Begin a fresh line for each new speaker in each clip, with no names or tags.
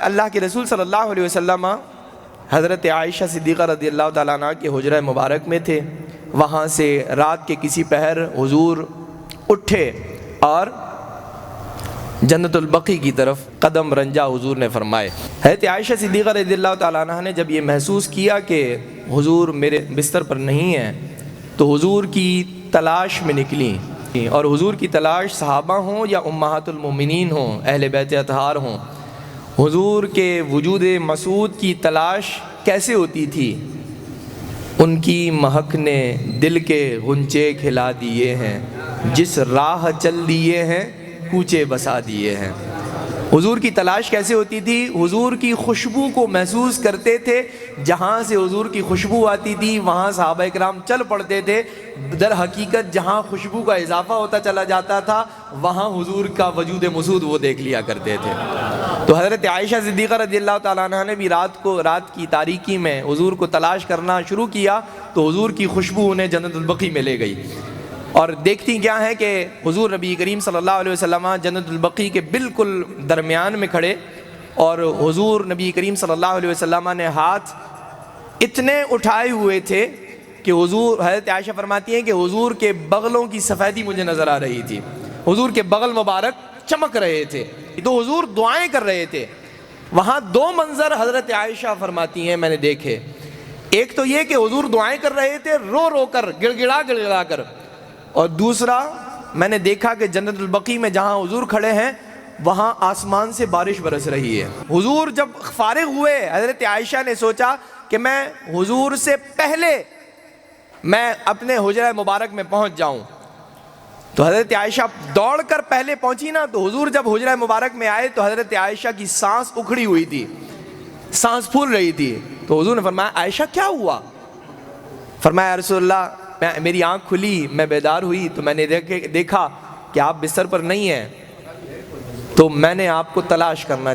اللہ کے رسول صلی اللہ علیہ وسلم حضرت عائشہ صدیقہ رضی اللہ تعالیٰ عنہ کے حجرہ مبارک میں تھے. وہاں سے رات کے کسی پہر حضور اٹھے اور جنت البقیع کی طرف قدم رنجا حضور نے فرمائے. حضرت عائشہ صدیقہ رضی اللہ تعالیٰ عنہ نے جب یہ محسوس کیا کہ حضور میرے بستر پر نہیں ہیں تو حضور کی تلاش میں نکلیں. اور حضور کی تلاش صحابہ ہوں یا امہات المومنین ہوں، اہل بیت اطہار ہوں، حضور کے وجود مسعود کی تلاش کیسے ہوتی تھی؟ ان کی مہک نے دل کے غنچے کھلا دیے ہیں، جس راہ چل دیے ہیں کوچے بسا دیے ہیں. حضور کی تلاش کیسے ہوتی تھی؟ حضور کی خوشبو کو محسوس کرتے تھے. جہاں سے حضور کی خوشبو آتی تھی وہاں صحابہ کرام چل پڑتے تھے. در حقیقت جہاں خوشبو کا اضافہ ہوتا چلا جاتا تھا وہاں حضور کا وجود مسعود وہ دیکھ لیا کرتے تھے. تو حضرت عائشہ صدیقہ رضی اللہ تعالیٰ عنہ نے بھی رات کی تاریکی میں حضور کو تلاش کرنا شروع کیا تو حضور کی خوشبو انہیں جنت البقیع میں لے گئی. اور دیکھتی کیا ہے کہ حضور نبی کریم صلی اللہ علیہ وسلم جنت البقیع کے بالکل درمیان میں کھڑے، اور حضور نبی کریم صلی اللہ علیہ وسلم نے ہاتھ اتنے اٹھائے ہوئے تھے کہ حضرت عائشہ فرماتی ہیں کہ حضور کے بغلوں کی سفیدی مجھے نظر آ رہی تھی. حضور کے بغل مبارک چمک رہے تھے تو حضور دعائیں کر رہے تھے. وہاں دو منظر حضرت عائشہ فرماتی ہیں میں نے دیکھے. ایک تو یہ کہ حضور دعائیں کر رہے تھے رو رو کر، گڑ گڑا کر، اور دوسرا میں نے دیکھا کہ جنت البقیع میں جہاں حضور کھڑے ہیں وہاں آسمان سے بارش برس رہی ہے. حضور جب فارغ ہوئے حضرت عائشہ نے سوچا کہ میں حضور سے پہلے میں اپنے حجرہ مبارک میں پہنچ جاؤں. تو حضرت عائشہ دوڑ کر پہلے پہنچی نا، تو حضور جب حجرہ مبارک میں آئے تو حضرت عائشہ کی سانس اکھڑی ہوئی تھی، سانس پھول رہی تھی. تو حضور نے فرمایا عائشہ کیا ہوا؟ فرمایا یا رسول اللہ میری آنکھ کھلی، میں بیدار ہوئی تو میں نے دیکھا کہ آپ بستر پر نہیں ہیں، تو میں نے آپ کو تلاش کرنا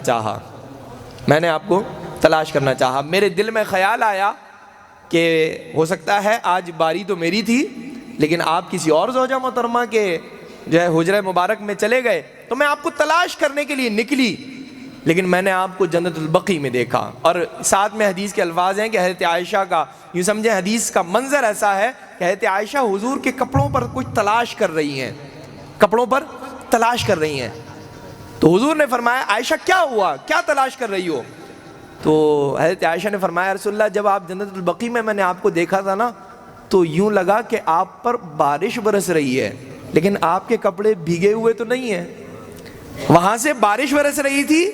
چاہا. میرے دل میں خیال آیا کہ ہو سکتا ہے آج باری تو میری تھی لیکن آپ کسی اور زوجہ محترمہ کے جو ہے حجرہ مبارک میں چلے گئے، تو میں آپ کو تلاش کرنے کے لیے نکلی لیکن میں نے آپ کو جنت البقیع میں دیکھا. اور ساتھ میں حدیث کے الفاظ ہیں کہ حضرت عائشہ کا یوں سمجھیں حدیث کا منظر ایسا ہے کہ حضرت عائشہ حضور کے کپڑوں پر کچھ تلاش کر رہی ہیں. تو حضور نے فرمایا عائشہ کیا ہوا، کیا تلاش کر رہی ہو؟ تو حضرت عائشہ نے فرمایا رسول اللہ جب آپ جنت البقیع میں نے آپ کو دیکھا تھا نا تو یوں لگا کہ آپ پر بارش برس رہی ہے لیکن آپ کے کپڑے بھیگے ہوئے تو نہیں ہیں. وہاں سے بارش برس رہی تھی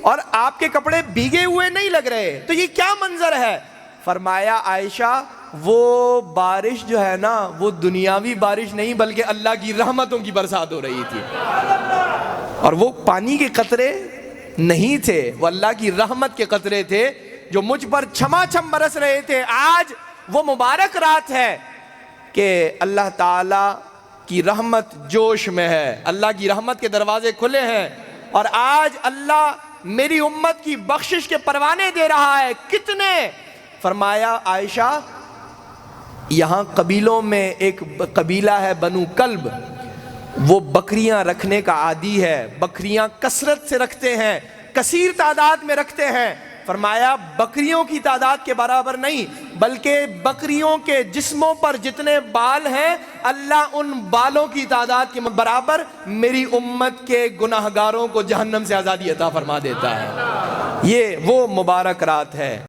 اور آپ کے کپڑے بھیگے ہوئے نہیں لگ رہے، تو یہ کیا منظر ہے؟ فرمایا عائشہ وہ بارش جو ہے نا وہ دنیاوی بارش نہیں بلکہ اللہ کی رحمتوں کی برسات ہو رہی تھی. اور وہ پانی کے قطرے نہیں تھے، وہ اللہ کی رحمت کے قطرے تھے جو مجھ پر چھما چھم برس رہے تھے. آج وہ مبارک رات ہے کہ اللہ تعالی کی رحمت جوش میں ہے، اللہ کی رحمت کے دروازے کھلے ہیں اور آج اللہ میری امت کی بخشش کے پروانے دے رہا ہے. کتنے؟ فرمایا عائشہ یہاں قبیلوں میں ایک قبیلہ ہے بنو کلب، وہ بکریاں رکھنے کا عادی ہے، بکریاں کثرت سے رکھتے ہیں، کثیر تعداد میں رکھتے ہیں. فرمایا بکریوں کی تعداد کے برابر نہیں بلکہ بکریوں کے جسموں پر جتنے بال ہیں اللہ ان بالوں کی تعداد کے برابر میری امت کے گناہگاروں کو جہنم سے آزادی عطا فرما دیتا ہے. یہ وہ مبارک رات ہے.